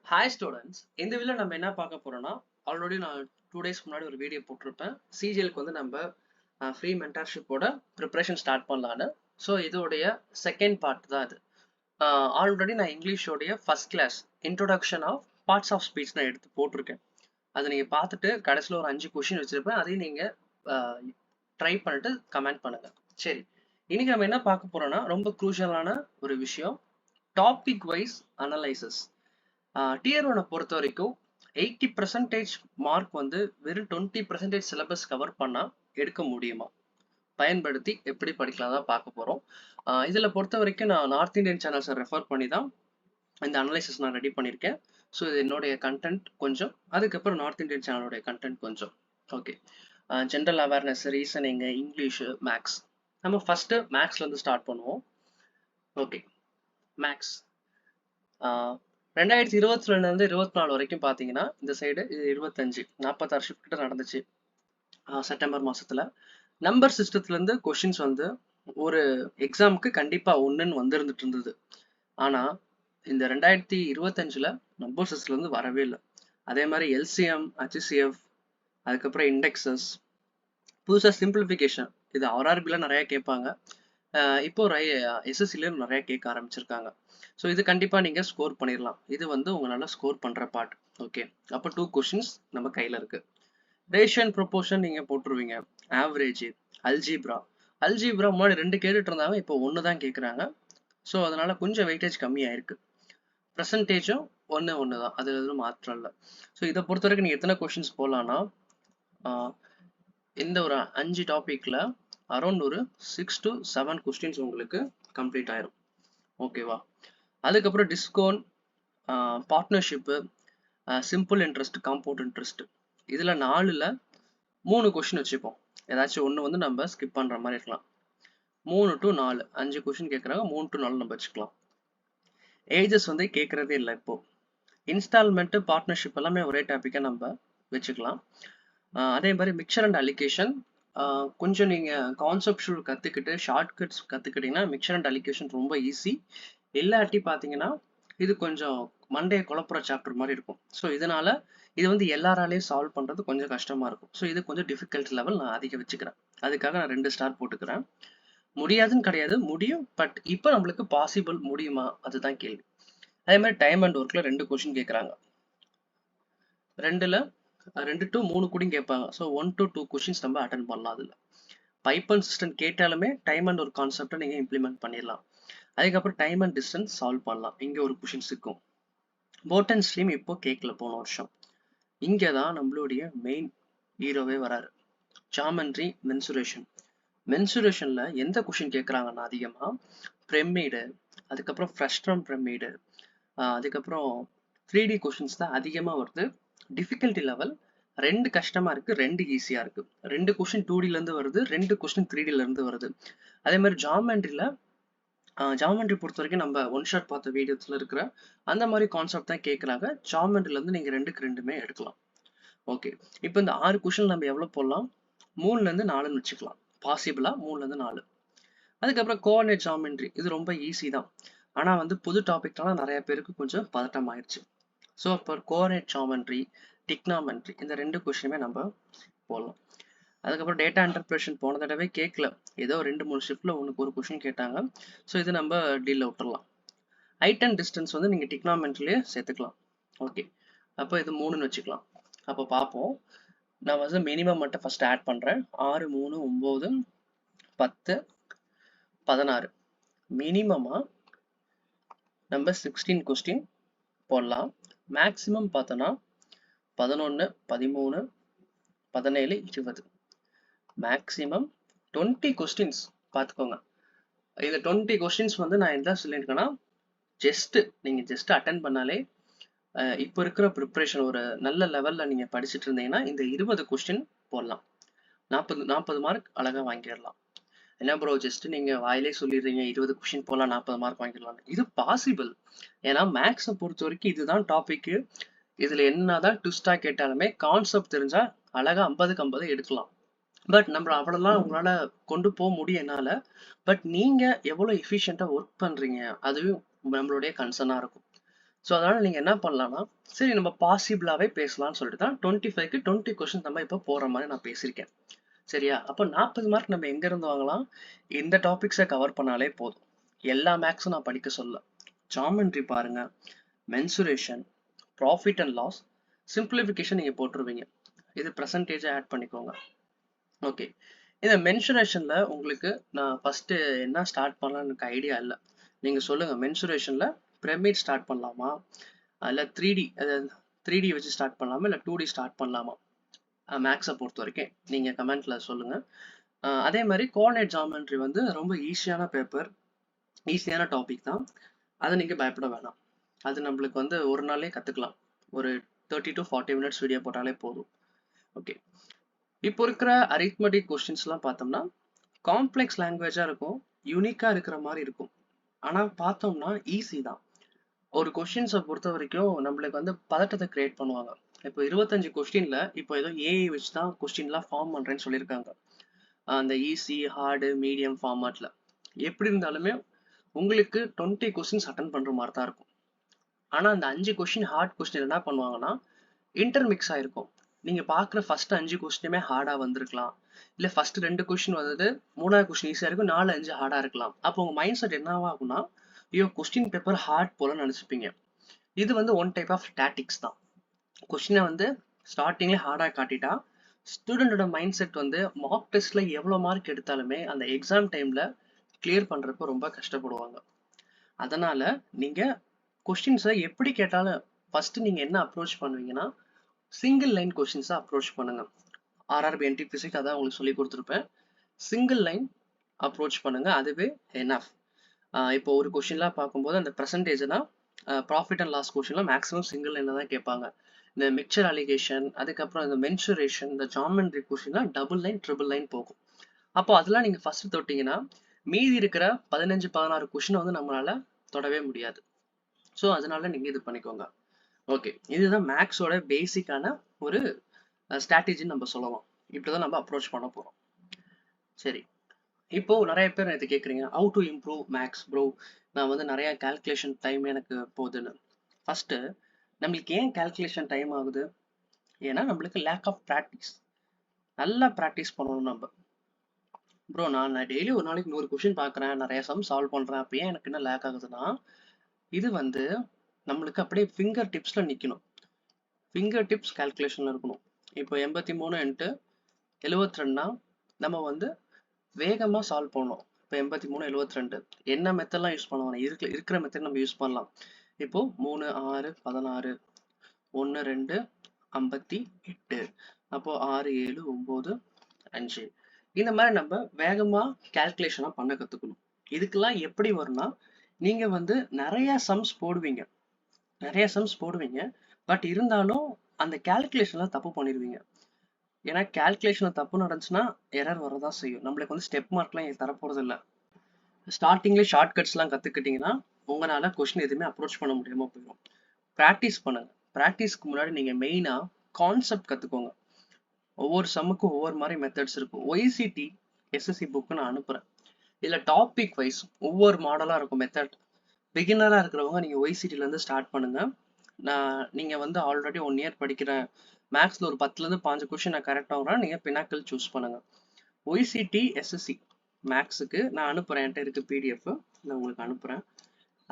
Hi students, இந்த வீடியோவில் நம்ம என்ன பார்க்க போறோம்னா, ஆல்ரெடி நான் 2 days முன்னாடி ஒரு வீடியோ போட்டிருப்பேன். சிஜிஎலுக்கு வந்து நம்ம ஃப்ரீ மென்டார்ஷிப்போட ப்ரிப்பரேஷன் ஸ்டார்ட் பண்ணலான்னு. ஸோ இதோடைய செகண்ட் பார்ட் தான் இது. ஆல்ரெடி நான் இங்கிலீஷோடைய first class introduction of parts of speech நான் எடுத்து போட்டிருக்கேன். அதை நீங்கள் பார்த்துட்டு கடைசியில் ஒரு 5 கொஷின் வச்சிருப்பேன். அதையும் நீங்கள் ட்ரை பண்ணிட்டு கமெண்ட் பண்ணுங்க. சரி, இன்னைக்கு நம்ம என்ன பார்க்க போறோம்னா ரொம்ப குரூஷியலான ஒரு விஷயம், டாபிக் வைஸ் அனலைசஸ். டியர் 1 பொறுத்த வரைக்கும் 80% மார்க் வந்து வெறும் 20% சிலபஸ் கவர் பண்ணா எடுக்க முடியுமா, பயன்படுத்தி எப்படி படிக்கலாம் தான் பார்க்க போறோம். இதுல பொறுத்த வரைக்கும் நான் நார்த் இந்தியன் சேனல்ஸை ரெஃபர் பண்ணி தான் இந்த அனலைசிஸ் நான் ரெடி பண்ணியிருக்கேன். ஸோ இது என்னுடைய கண்டென்ட் கொஞ்சம், அதுக்கப்புறம் நார்த் இந்தியன் சேனலோடைய கண்டென்ட் கொஞ்சம். Okay, general awareness, reasoning, English, maths. நம்ம ஃபர்ஸ்ட் மேக்ஸ்ல இருந்து ஸ்டார்ட் பண்ணுவோம். ஓகே, மேக்ஸ் 2022 24 வரைக்கும் பார்த்தீங்கன்னா இந்த சைடு 25 46 ஷிஃப்ட் கிட்ட நடந்துச்சு செப்டம்பர் மாசத்துல. நம்பர் சிஸ்டத்துல இருந்து கொஷின்ஸ் வந்து ஒரு எக்ஸாமுக்கு கண்டிப்பா ஒன்றுன்னு வந்துருந்துட்டு இருந்தது. ஆனா இந்த 2025ல நம்பர் சிஸ்டத்துல இருந்து வரவே இல்லை. அதே மாதிரி எல்சிஎம், ஹெச்சிஎஃப், அதுக்கப்புறம் இண்டெக்ஸஸ், புதுசா சிம்பிளிஃபிகேஷன், இது ஆர்ஆர்பில நிறைய கேட்பாங்க. இப்போ எஸ்எஸ்சிலையும் நிறைய கேட்க ஆரம்பிச்சிருக்காங்க. ஸோ இது கண்டிப்பாக நீங்கள் ஸ்கோர் பண்ணிடலாம். இது வந்து உங்களால் ஸ்கோர் பண்ணுற பார்ட். ஓகே, அப்போ 2 கொஷின்ஸ் நம்ம கையில் இருக்கு. ரேஷியோ அண்ட் ப்ரொபோர்ஷன் நீங்கள் போட்டுருவீங்க. ஆவரேஜ், அல்ஜீப்ரா முன்னாடி 2 கேட்டுட்டு இருந்தாங்க, இப்போ 1 தான் கேட்குறாங்க. ஸோ அதனால கொஞ்சம் வெயிட்டேஜ் கம்மியாயிருக்கு. ப்ரெசன்டேஜும் ஒன்று தான், அது எதுவும் மாற்றம் இல்லை. ஸோ இதை பொறுத்த வரைக்கும் நீங்கள் எத்தனை கொஷின்ஸ் போடலான்னா, இந்த ஒரு 5 டாபிக்ல அரௌண்ட் ஒரு 6 to 7 கொஸ்டின்ஸ் உங்களுக்கு கம்ப்ளீட் ஆயிரும். ஓகேவா? அதுக்கப்புறம் discount, partnership, simple interest, compound interest, இதில் 4ல் 3 கொஷின் வச்சுப்போம். ஏதாச்சும் ஒன்று வந்து நம்ம ஸ்கிப் பண்ணுற மாதிரி இருக்கலாம். 3 to 4 5 கொஷின் கேட்குறாங்க, 3 to 4 நம்ம வச்சுக்கலாம். ஏஜஸ் வந்து கேட்குறதே இல்லை. இப்போ இன்ஸ்டால்மெண்ட்டு, பார்ட்னர்ஷிப் எல்லாமே ஒரே டாப்பிக்காக நம்ம வச்சுக்கலாம். அதே மாதிரி மிக்சர் அண்ட் அலிகேஷன், கொஞ்சம் நீங்கள் கான்செப்டுவல் கற்றுக்கிட்டு ஷார்ட்கட்ஸ் கற்றுக்கிட்டிங்கன்னா மிக்சர் அண்ட் அலிகேஷன் ரொம்ப ஈஸி. இல்லாட்டி பார்த்தீங்கன்னா இது கொஞ்சம் மண்டையை குழப்புற சாப்டர் மாதிரி இருக்கும். ஸோ இதனால இது வந்து எல்லாராலையும் சால்வ் பண்ணுறது கொஞ்சம் கஷ்டமாக இருக்கும். ஸோ இது கொஞ்சம் டிஃபிகல்ட் லெவல் நான் அதிகம் வச்சுக்கிறேன். அதுக்காக நான் 2 ஸ்டார் போட்டுக்கிறேன். முடியாதுன்னு கிடையாது, முடியும். பட் இப்போ நம்மளுக்கு பாசிபிள் முடியுமா, அதுதான் கேள்வி. அதே மாதிரி டைம் அண்ட் ஒர்க்கில் 2 கொஷின் கேட்குறாங்க. 2 to 3 கூட கேட்பாங்க. ஸோ 1 to 2 கொஷின்ஸ் நம்ம அட்டன் பண்ணலாம். அதில் பைப் அண்ட் சிஸ்டம் கேட்டாலுமே டைம் அண்ட் ஒரு கான்செப்டை நீங்கள் இம்ப்ளிமெண்ட் பண்ணிடலாம். அதுக்கப்புறம் டைம் அண்ட் டிஸ்டன்ஸ் சால்வ் பண்ணலாம். இங்கே ஒரு கொஷின்ஸ் இருக்கும். போட் அண்ட் ஸ்ட்ரீம் இப்போ கேட்கல போன வருஷம். இங்கே தான் நம்மளுடைய மெயின் ஹீரோவே வராரு, ஜாமெண்ட்ரி, மென்சுரேஷன்ல எந்த கொஷின் கேட்குறாங்கன்னா அதிகமாக பிரமிடு, அதுக்கப்புறம் ஃப்ரஸ்ட்ரம் பிரமிடு, அதுக்கப்புறம் 3D கொஷின்ஸ் தான் அதிகமாக வருது. டிஃபிகல்ட்டி லெவல் 2 கஷ்டமா இருக்கு, 2 ஈஸியா இருக்கு. 2 கொஸ்டின் 2Dல இருந்து வருது, 2 கொஸ்டின் 3Dல இருந்து வருது. அதே மாதிரி ஜாமெண்ட்ரி பொறுத்த வரைக்கும் நம்ம ஒன் ஷாட் பார்த்த வீடியோஸ்ல இருக்கிற அந்த மாதிரி கான்செப்ட் தான் கேட்குறாங்க. ஜாமெண்ட்ரில இருந்து நீங்க 2க்கு 2மே எடுக்கலாம். ஓகே, இப்போ இந்த 6 கொஸ்டின் நம்ம எவ்வளவு போடலாம்? 3ல இருந்து 4ன்னு வச்சுக்கலாம். பாசிபிளா 3ல இருந்து 4. அதுக்கப்புறம் கோஆர்டினேட் ஜாமெண்ட்ரி, இது ரொம்ப ஈஸி தான். ஆனா வந்து புது டாபிக்னால நிறைய பேருக்கு கொஞ்சம் பதட்டம் ஆயிடுச்சு. ஸோ இப்போ கோஆர்டினேட் ஜாமெண்ட்ரி, டிக்னாமெண்ட்ரி, இந்த 2 கொஸ்டினுமே நம்ம போடலாம். அதுக்கப்புறம் டேட்டா இன்டர்பிரேஷன் போன தடவை கேட்கல, ஏதோ 2-3 ஷிஃப்ட்ல உனக்கு ஒரு கொஸ்டின் கேட்டாங்க. ஸோ இது நம்ம டீல்ல விட்டுறலாம். ஹைட் அண்ட் டிஸ்டன்ஸ் வந்து நீங்கள் டிக்னாமெண்ட்ரிலேயே சேர்த்துக்கலாம். ஓகே, அப்போ இது 3ன்னு வச்சுக்கலாம். அப்போ பார்ப்போம். நான் வந்து மினிமம் மட்டும் ஃபர்ஸ்ட் ஆட் பண்ணுறேன். 6, 3, 9, 10, 16. மினிமமாக நம்ம 16 கொஸ்டின் போடலாம். மேக்ஸிமம் பார்த்தோன்னா 11, 13, 17, 20. மேக்ஸிமம் 20 கொஸ்டின்ஸ் பார்த்துக்கோங்க. இந்த 20 கொஸ்டின்ஸ் வந்து நான் என்ன சொல்லியிருக்கேன்னா, நீங்கள் ஜஸ்ட் அட்டன் பண்ணாலே இப்போ இருக்கிற ப்ரிப்ரேஷன் ஒரு நல்ல லெவலில் நீங்கள் படிச்சுட்டு இருந்தீங்கன்னா இந்த 20 கொஸ்டின் போடலாம். 40 மார்க் அழகாக வாங்கிடலாம். என்ன ப்ரோ ஜஸ்ட் நீங்கள் வாயிலே சொல்லிடுறீங்க 20 கொஸ்டின் போடலாம் 40 மார்க் வாங்கிடலாம்? இது பாசிபிள். ஏன்னா மேக்ஸை பொறுத்த வரைக்கும் இதுதான் டாபிக். இதில் என்னதான் ட்விஸ்டாக கேட்டாலுமே கான்செப்ட் தெரிஞ்சால் அழகாக 50க்கு 50 எடுக்கலாம். பட் நம்ம அவ்வளோலாம் உங்களால் கொண்டு போக முடியும் என்னால். பட் நீங்கள் எவ்வளோ எஃபிஷியண்ட்டாக ஒர்க் பண்ணுறீங்க அதுவும் நம்மளுடைய கன்சர்னாக இருக்கும். ஸோ அதனால நீங்க என்ன பண்ணலாம்னா, சரி நம்ம பாசிபிளாவே பேசலாம்னு சொல்லிட்டு தான் 25க்கு 20 கொஸ்டின் நம்ம இப்போ போற மாதிரி நான் பேசியிருக்கேன். சரியா? அப்போ 40 மார்க் நம்ம எங்க இருந்து வாங்கலாம்? இந்த டாபிக்ஸை கவர் பண்ணாலே போதும். எல்லா மேக்ஸும் நான் படிக்க சொல்லல. ஜாமெட்ரி பாருங்க, mensuration, profit and loss, simplification நீங்க போட்டுருவீங்க. இது பெர்சன்டேஜை ஆட் பண்ணிக்கோங்க. ஓகே, இந்த மென்சுரேஷன்ல உங்களுக்கு நான் ஃபர்ஸ்ட் என்ன ஸ்டார்ட் பண்ணலாம்னு எனக்கு ஐடியா இல்லை. நீங்க சொல்லுங்க, மென்சுரேஷன்ல பிரமிட் ஸ்டார்ட் பண்ணலாமா, இல்ல 3D, அதாவது 3D வச்சு ஸ்டார்ட் பண்ணலாமா, இல்ல 2D ஸ்டார்ட் பண்ணலாமா? மேக்ஸை பொறுத்த வரைக்கும் நீங்க கமெண்ட்ல சொல்லுங்க. அதே மாதிரி கோஆர்டினேட் ஜாமெட்ரி வந்து ரொம்ப ஈஸியான பேப்பர், ஈஸியான டாபிக் தான். அதை நீங்க பயப்பட வேணாம். அது நம்மளுக்கு வந்து ஒரு நாளே கத்துக்கலாம். ஒரு 30 to 40 minutes வீடியோ போட்டாலே போதும். ஓகே, இப்போ இருக்கிற அரித்மெட்டிக் கொஸ்டின்ஸ்லாம் பார்த்தோம்னா காம்ப்ளெக்ஸ் லாங்குவேஜா இருக்கும், யூனிக்கா இருக்கிற மாதிரி இருக்கும். ஆனா பார்த்தோம்னா ஈஸி தான். ஒரு கொஸ்டின்ஸை பொறுத்த வரைக்கும் நம்மளுக்கு வந்து பதட்டத்தை கிரியேட் பண்ணுவாங்க. இப்போ 25 கொஸ்டின்ல இப்போ ஏதோ ஏஐ வச்சு தான் கொஸ்டின்லாம் ஃபார்ம் பண்றேன்னு சொல்லியிருக்காங்க. அந்த ஈஸி, ஹார்டு, மீடியம் ஃபார்மேட்ல. எப்படி இருந்தாலுமே உங்களுக்கு 20 கொஸ்டின்ஸ் அட்டன் பண்ற மாதிரி தான் இருக்கும். ஆனா அந்த 5 கொஸ்டின் ஹார்ட் கொஸ்டின் என்ன பண்ணுவாங்கன்னா இன்டர்மிக்ஸ் ஆயிருக்கும். நீங்க பாக்குற ஃபர்ஸ்ட் 5 கொஸ்டினுமே ஹார்டா வந்திருக்கலாம், இல்ல ஃபர்ஸ்ட் 2 கொஸ்டின் வந்தது 3வது கொஸ்டின் ஈஸியா இருக்கும், 4, 5 ஹார்டா இருக்கலாம். அப்போ உங்க மைண்ட் செட் என்னவா ஆகும்னா, ஐயோ கொஸ்டின் பேப்பர் ஹார்ட் போல நினைச்சுப்பீங்க. இது வந்து ஒன் டைப் ஆஃப் டாட்டிக்ஸ் தான். கொஸ்டினை வந்து ஸ்டார்டிங்ல ஹார்டா காட்டிட்டா ஸ்டூடெண்டோட மைண்ட் செட் வந்து மார்க் டெஸ்ட்ல எவ்வளவு மார்க் எடுத்தாலுமே அந்த எக்ஸாம் டைம்ல கிளியர் பண்றப்ப ரொம்ப கஷ்டப்படுவாங்க. அதனால நீங்க கொஸ்டின்ஸை எப்படி கேட்டாலும் ஃபர்ஸ்ட் நீங்க என்ன அப்ரோச் பண்ணுவீங்கன்னா, சிங்கிள் லைன் கொஸ்டின்ஸை அப்ரோச் பண்ணுங்க. ஆர்ஆர்பி என்டிபிசிக்கு அதான் உங்களுக்கு சொல்லி கொடுத்துருப்பேன். சிங்கிள் லைன் அப்ரோச் பண்ணுங்க, அதுவே எனஃப். இப்போ ஒரு கொஸ்டின்லாம் பார்க்கும்போது அந்த பெர்சன்டேஜ்னா ப்ராஃபிட் அண்ட் லாஸ் கொஸ்டின்லாம் மேக்ஸிமம் சிங்கிள் லைன்ல தான் கேட்பாங்க. இந்த மிக்சர் அலிகேஷன், அதுக்கப்புறம் இந்த மென்சுரேஷன், இந்த ஜாமெட்ரி கொஸ்டின்லாம் டபுள் லைன், ட்ரிபிள் லைன் போகும். அப்போ அதெல்லாம் நீங்க ஃபர்ஸ்ட் தொட்டீங்கன்னா மீதி இருக்கிற 15, 16 கொஸ்டின் வந்து நம்மளால தொடவே முடியாது. ஸோ அதனால நீங்க இது பண்ணிக்கோங்க. ஓகே, இதுதான் மேக்ஸோட பேசிக்கான ஒரு ஸ்ட்ராட்டஜின்னு நம்ம சொல்லலாம். இப்படிதான் நம்ம அப்ரோச் பண்ண போறோம். சரி, இப்போ நிறைய பேர் இது கேட்குறீங்க, how to improve maths bro, நான் வந்து நிறைய கால்குலேஷன் டைம் எனக்கு போகுதுன்னு. ஃபர்ஸ்ட் நம்மளுக்கு ஏன் கால்குலேஷன் டைம் ஆகுது? ஏன்னா நம்மளுக்கு லேக் ஆஃப் ப்ராக்டிஸ். நல்லா ப்ராக்டிஸ் பண்ணணும் நம்ம. ப்ரோ நான் டெய்லி ஒரு நாளைக்கு 100 கொஸ்டின் பார்க்குறேன், நிறைய சம் சால்வ் பண்ணுறேன், அப்போ ஏன் எனக்கு என்ன லேக் ஆகுதுன்னா, இது வந்து நம்மளுக்கு அப்படியே ஃபிங்கர் டிப்ஸ்ல நிற்கணும். ஃபிங்கர் டிப்ஸ் கால்குலேஷன்ல இருக்கணும். இப்போ 83 × 72னா நம்ம வந்து வேகமா சால்வ் பண்ணணும். இப்போ 83, 72 என்ன மெத்தட்லாம் யூஸ் பண்ணுவாங்க, இருக்கிற மெத்தட் நம்ம யூஸ் பண்ணலாம். இப்போ 3, 6, 16, 1, 2, 58, அப்போ 6, 7, 9, 5. இந்த மாதிரி நம்ம வேகமா கால்குலேஷனா பண்ண கத்துக்கணும். இதுக்கெல்லாம் எப்படி வரும்னா, நீங்க வந்து நிறைய சம்ஸ் போடுவீங்க, பட் இருந்தாலும் அந்த கால்குலேஷன்ல தப்பு பண்ணிடுவீங்க. ஏன்னா கால்குலேஷன்ல தப்பு நடந்துச்சுன்னா எரர் வரதான் செய்யும். நம்மளுக்கு வந்து ஸ்டெப் மார்க்லாம் தரப்போறது இல்லை. ஸ்டார்டிங்ல ஷார்ட்கட்ஸ் எல்லாம் கத்துக்கிட்டீங்கன்னா உங்களால கொஸ்டின் எதுவுமே அப்ரோச் பண்ண முடியாம போயிடும். ப்ராக்டிஸ் பண்ணுங்க. ப்ராக்டிஸ்க்கு முன்னாடி நீங்க மெயினா கான்செப்ட் கத்துக்கோங்க. ஒவ்வொரு சம்முக்கும் ஒவ்வொரு மாதிரி மெத்தட்ஸ் இருக்கும். OECT SSC புக்கு நான் அனுப்புறேன். இதுல டாபிக் வைஸ் ஒவ்வொரு மாடலா இருக்கும் மெத்தட். பிகினரா இருக்கிறவங்க நீங்க OECTல இருந்து ஸ்டார்ட் பண்ணுங்க. நீங்க வந்து ஆல்ரெடி 1 இயர் படிக்கிறேன், மேக்ஸ்ல ஒரு 10ல இருந்து 15 கொஸ்டின் நான் கரெக்ட் ஆகுறேன், நீங்க பினாக்கிள் சூஸ் பண்ணுங்க. OECT SSC மேக்ஸுக்கு நான் அனுப்புறேன், என்கிட்ட இருக்கு PDF, நான் உங்களுக்கு அனுப்புறேன்.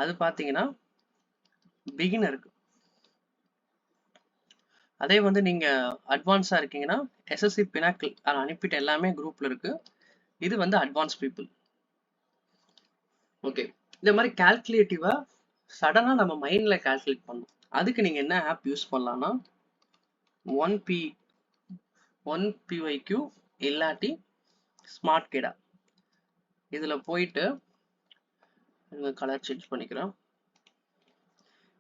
அது பாத்தீங்கன்னா பிகினருக்கு. அதே வந்து நீங்க அட்வான்ஸா இருக்கீங்கன்னா SSC பினாக்கிள் அதை அனுப்பிட்டு எல்லாமே குரூப்ல இருக்கு. இது வந்து அட்வான்ஸ் பீப்புள். ஓகே, இந்த மாதிரி கால்குலேட்டிவா சடனா நம்ம மைண்ட்ல கால்குலேட் பண்ணணும். அதுக்கு நீங்க என்ன ஆப் யூஸ் பண்ணலாம்னா 1PYQ இல்லாட்டி ஸ்மார்ட் கேடா. இதுல போயிட்டு கலர் சேஞ்ச் பண்ணிக்கிறேன்.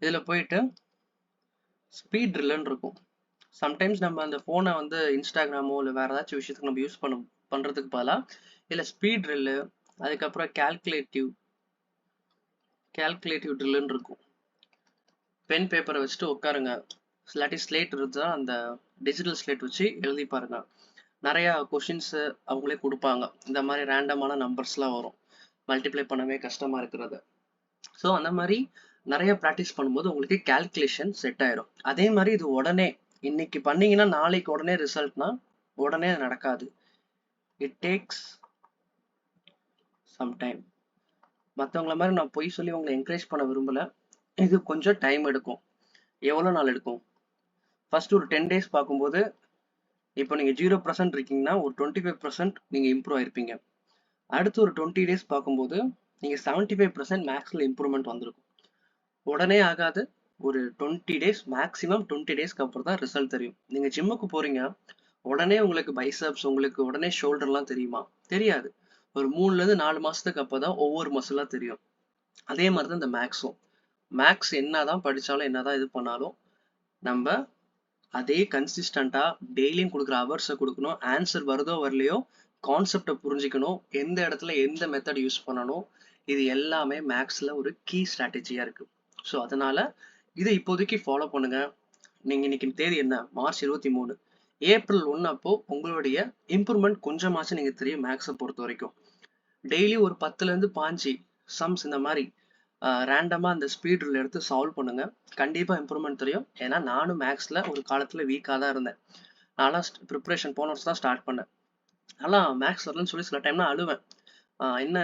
இதுல போயிட்டு ஸ்பீட் ட்ரில்லுன்னு இருக்கும். சம்டைம்ஸ் நம்ம அந்த போனை வந்து இன்ஸ்டாகிராமோ இல்லை வேற ஏதாச்சும் விஷயத்துக்கு நம்ம யூஸ் பண்றதுக்கு பதிலாக இல்லை ஸ்பீட் ட்ரில்லு, அதுக்கப்புறம் கால்குலேட்டிவ் ட்ரில்லுன்னு இருக்கும். பென் பேப்பரை வச்சுட்டு உட்காருங்க, இல்லாட்டி ஸ்லேட் இருந்தா அந்த டிஜிட்டல் ஸ்லேட் வச்சு எழுதி பாருங்க. நிறைய கொஷின்ஸ் அவங்களே கொடுப்பாங்க. இந்த மாதிரி ரேண்டமான நம்பர்ஸ்லாம் வரும், மல்டிப்ளை பண்ணவே கஷ்டமா இருக்கிறது. ஸோ அந்த மாதிரி நிறைய ப்ராக்டிஸ் பண்ணும்போது உங்களுக்கு கால்குலேஷன் செட் ஆயிடும். அதே மாதிரி இது உடனே இன்னைக்கு பண்ணீங்கன்னா நாளைக்கு உடனே ரிசல்ட்னா உடனே நடக்காது. It takes some time. மற்றவங்கள மாதிரி நான் பொய் சொல்லி உங்களை என்கரேஜ் பண்ண விரும்பல. இது கொஞ்சம் டைம் எடுக்கும். எவ்வளோ நாள் எடுக்கும்? ஃபர்ஸ்ட் ஒரு 10 days பார்க்கும்போது இப்போ நீங்கள் 0% இருக்கீங்கன்னா ஒரு 25% நீங்கள் இம்ப்ரூவ் ஆயிருப்பீங்க. அடுத்து ஒரு 20 days பார்க்கும்போது நீங்கள் 75% மேக்ஸில் இம்ப்ரூவ்மெண்ட் வந்திருக்கும். உடனே ஆகாது. ஒரு 20 days மேக்ஸிமம் 20 daysக்கு அப்புறம் தான் ரிசல்ட் தெரியும். நீங்கள் ஜிம்முக்கு போறீங்க, உடனே உங்களுக்கு பைசப்ஸ், உங்களுக்கு உடனே ஷோல்டர்லாம் தெரியுமா? தெரியாது. ஒரு 3லேருந்து 4 மாசத்துக்கு அப்பதான் ஒவ்வொரு மசிலா தெரியும். அதே மாதிரி தான் இந்த மேக்ஸும். மேக்ஸ் என்னதான் படிச்சாலும் என்னதான் இது பண்ணாலும் நம்ம அதே கன்சிஸ்டண்டா டெய்லியும் கொடுக்குற ஹவர்ஸை கொடுக்கணும். ஆன்சர் வருதோ வரலையோ கான்செப்டை புரிஞ்சுக்கணும். எந்த இடத்துல எந்த மெத்தட் யூஸ் பண்ணணும், இது எல்லாமே மேக்ஸ்ல ஒரு கீ ஸ்ட்ராட்டஜியா இருக்கு. ஸோ அதனால இதை இப்போதைக்கு ஃபாலோ பண்ணுங்க. நீங்க இன்னைக்கு தேதி என்ன? மார்ச் 23. ஏப்ரல் 1 அப்போ உங்களுடைய இம்ப்ரூவ்மெண்ட் கொஞ்சமாச்சும் நீங்க தெரியும். மேக்ஸை பொறுத்த வரைக்கும் டெய்லி ஒரு 10லேருந்து 15 சம்ஸ் இந்த மாதிரி ரேண்டமா அந்த ஸ்பீட் ரூல் எடுத்து சால்வ் பண்ணுங்க. கண்டிப்பா இம்ப்ரூவ்மெண்ட் தெரியும். ஏன்னா நானும் மேக்ஸ்ல ஒரு காலத்துல வீக்கா தான் இருந்தேன். நான்லாம் ப்ரிப்பரேஷன் போன வருஷம் தான் ஸ்டார்ட் பண்ணேன். ஆனால் மேக்ஸ் வரலன்னு சொல்லி சில டைம்லாம் அழுவேன். என்ன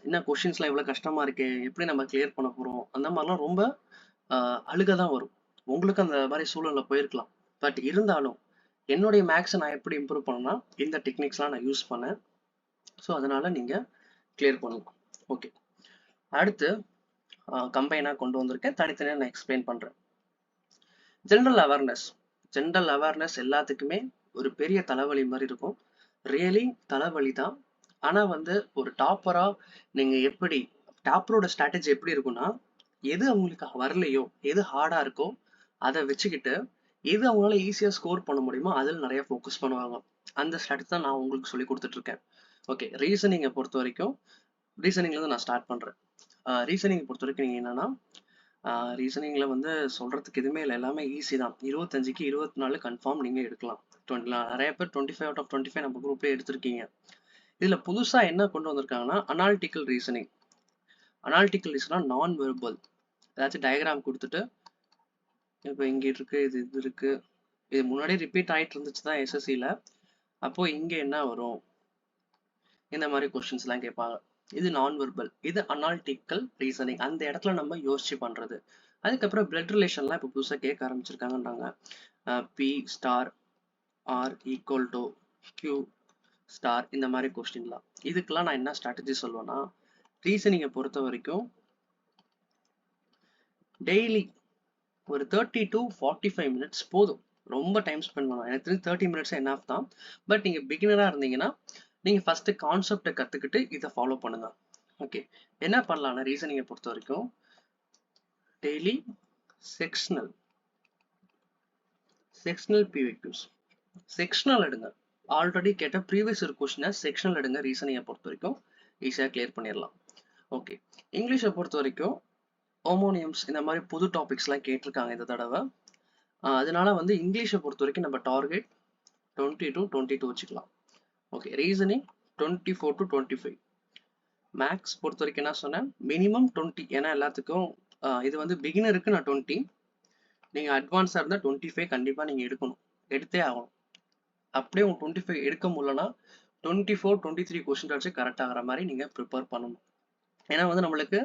என்ன கொஷின்ஸ்லாம் இவ்வளோ கஷ்டமா இருக்கே, எப்படி நம்ம கிளியர் பண்ண போறோம், அந்த மாதிரிலாம் ரொம்ப அழுக தான் வரும். உங்களுக்கு அந்த மாதிரி சூழல்ல போயிருக்கலாம். பட் இருந்தாலும் என்னுடைய மேக்ஸை நான் எப்படி இம்ப்ரூவ் பண்ணேன்னா இந்த டெக்னிக்ஸ்லாம் நான் யூஸ் பண்ணேன். ஸோ அதனால நீங்க கிளியர் பண்ணலாம். ஓகே, அடுத்து கம்பைனாக கொண்டு வந்திருக்கேன். தனித்தனியாக நான் எக்ஸ்பிளைன் பண்றேன். General awareness. ஜென்ரல் அவேர்னஸ் எல்லாத்துக்குமே ஒரு பெரிய தலைவலி மாதிரி இருக்கும். ரியலி தலைவலி தான். ஆனா வந்து ஒரு டாப்பரா நீங்க எப்படி டாப்பரோட ஸ்ட்ராட்டஜி எப்படி இருக்கும்னா, எது அவங்களுக்கு வரலையோ, எது ஹார்டா இருக்கோ அதை வச்சுக்கிட்டு எது அவங்களால ஈஸியா ஸ்கோர் பண்ண முடியுமோ அதில் நிறைய ஃபோக்கஸ் பண்ணுவாங்க. அந்த ஸ்ட்ராட்டஜி தான் நான் உங்களுக்கு சொல்லி கொடுத்துட்டு இருக்கேன். ஓகே, ரீசனிங்கை பொறுத்த வரைக்கும் ரீசனிங்ல இருந்து நான் ஸ்டார்ட் பண்றேன். ரீசனிங் பொறுத்த வரைக்கும் நீங்க என்னன்னா, ரீசனிங்ல வந்து சொல்றதுக்கு எதுவுமே இல்லை, எல்லாமே ஈஸி தான். 25க்கு 24 கன்ஃபார்ம் நீங்க எடுக்கலாம். நிறைய பேர் 25 out of 25 நம்ம குரூப்லேயே எடுத்திருக்கீங்க. இதுல புதுசா என்ன கொண்டு வந்திருக்காங்கன்னா அனாலிட்டிக்கல் ரீசனிங். அனாலிட்டிக்கல் ரீசனா நான் வெர்பல். ஏதாச்சும் டயக்ராம் கொடுத்துட்டு இப்போ இங்க இருக்கு, இது இது இருக்கு, இது முன்னாடி ரிப்பீட் ஆயிட்டு இருந்துச்சு தான் எஸ்எஸ்சியில். அப்போ இங்க என்ன வரும், இந்த மாதிரி கொஸ்டின்ஸ் எல்லாம் கேட்பாங்க. இது நான் வெர்பல், இது அனாலிட்டிக்கல் ரீசனிங். அந்த இடத்துல நம்ம யோசிச்சு பண்றது. அதுக்கப்புறம் பிளட் ரிலேஷன்லாம் இப்போ புதுசாக கேட்க ஆரம்பிச்சிருக்காங்கன்றாங்க. P star R equal to Q star, இந்த மாதிரி கொஸ்டின்லாம். இதுக்கெல்லாம் நான் என்ன ஸ்ட்ராட்டஜி சொல்லுவேன்னா, ரீசனிங்கை பொறுத்த வரைக்கும் டெய்லி ஒரு 30 to 45 minutes போதும். ரொம்ப டைம் ஸ்பெண்ட் பண்ணலாம். எனக்கு தெரிஞ்சு 30 minutes என்னாஃப் தான். பட் நீங்க பிகினரா இருந்தீங்கன்னா நீங்க ஃபர்ஸ்ட் கான்செப்டை கத்துக்கிட்டு இதை ஃபாலோ பண்ணுங்க. ஓகே, என்ன பண்ணலாம்னா ரீசனிங்கை பொறுத்த வரைக்கும் டெய்லி செக்ஷனல் PVQs செக்ஷனல் எடுங்க. ஆல்ரெடி கேட்ட ப்ரீவியஸ் ஒரு கொஸ்டினை செக்ஷனல் எடுங்க. ரீசனிங்கை பொறுத்த வரைக்கும் ஈஸியாக கிளியர் பண்ணிடலாம். ஓகே, இங்கிலீஷை பொறுத்த வரைக்கும் ஹோமோனியம்ஸ் இந்த மாதிரி புது டாபிக்ஸ்லாம் கேட்டிருக்காங்க இந்த தடவை. அதனால வந்து இங்கிலீஷை பொறுத்த வரைக்கும் நம்ம டார்கெட் 20 to 22 வச்சுக்கலாம். Okay, reasoning 24 to 25. மேக்ஸ் பொறுத்த வரைக்கும் என்ன சொன்னேன், மினிமம் 20. ஏன்னா எல்லாத்துக்கும் இது வந்து பிகினருக்கு நான் 20, நீங்க அட்வான்ஸா இருந்தா 25 கண்டிப்பா நீங்க எடுக்கணும், எடுத்தே ஆகணும். அப்படியே உங்க 25 எடுக்க முடியலன்னா 24 23 கொஸ்டின் வச்சு கரெக்ட் ஆகிற மாதிரி நீங்க ப்ரிப்பேர் பண்ணணும். ஏன்னா வந்து நம்மளுக்கு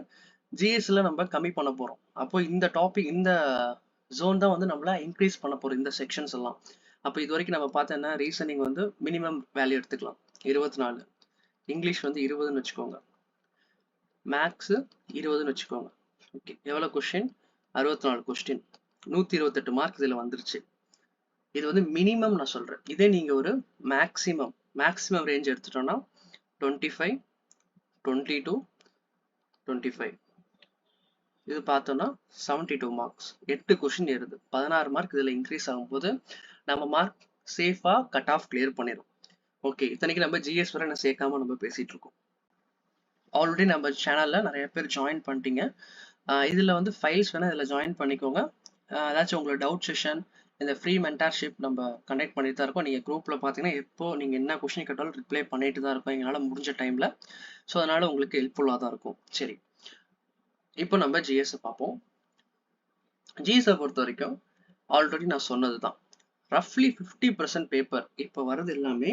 ஜிஎஸ்ல நம்ம கம்மி பண்ண போறோம். அப்போ இந்த டாபிக் இந்த ஜோன் தான் வந்து நம்மள இன்க்ரீஸ் பண்ண போறோம், இந்த செக்ஷன்ஸ் எல்லாம். அப்போ இது வரைக்கும் நம்ம பார்த்தோம்னா ரீசனிங் வந்து மினிமம் வேல்யூ எடுத்துக்கலாம் 24, இங்கிலீஷ் வந்து 20ன்னு வச்சுக்கோங்க, மேக்ஸ் 20ன்னு வச்சுக்கோங்க. ஓகே, எவ்வளோ கொஸ்டின்? 64 கொஸ்டின், 128 மார்க் இதில் வந்துருச்சு. இது வந்து மினிமம் நான் சொல்றேன். இதே நீங்க ஒரு மேக்ஸிமம் ரேஞ்ச் எடுத்துட்டோம்னா 25, 22, 25. இது பார்த்தோம்னா 72 மார்க்ஸ், 8 கொஸ்டின் ஏறுது, 16 மார்க் இதில் இன்க்ரீஸ் ஆகும்போது நம்ம மார்க் சேஃபா கட் ஆஃப் கிளியர் பண்ணிடும். ஓகே, இத்தனைக்கு நம்ம ஜிஎஸ் வரை நான் சேர்க்காம நம்ம பேசிட்டு இருக்கோம். ஆல்ரெடி நம்ம சேனல்ல நிறைய பேர் ஜாயின் பண்ணிட்டீங்க. இதுல வந்து ஃபைல்ஸ் வேணா இதில் ஜாயின் பண்ணிக்கோங்க. ஏதாச்சும் உங்களோட டவுட் செஷன், இந்த ஃப்ரீ மென்டார்ஷிப் நம்ம கனெக்ட் பண்ணிட்டு தான் இருக்கோம். நீங்கள் குரூப்பில் பார்த்தீங்கன்னா எப்போ நீங்கள் என்ன கொஸ்டின் கேட்டாலும் ரிப்ளை பண்ணிட்டு தான் இருக்கோம் எங்களால் முடிஞ்ச டைமில். ஸோ அதனால் உங்களுக்கு ஹெல்ப்ஃபுல்லாக தான் இருக்கும். சரி, இப்போ நம்ம ஜிஎஸ் பார்ப்போம். ஜிஎஸை பொறுத்த வரைக்கும் ஆல்ரெடி நான் சொன்னது தான். ரஃப்லி 50% பேப்பர் இப்போ வர்றது எல்லாமே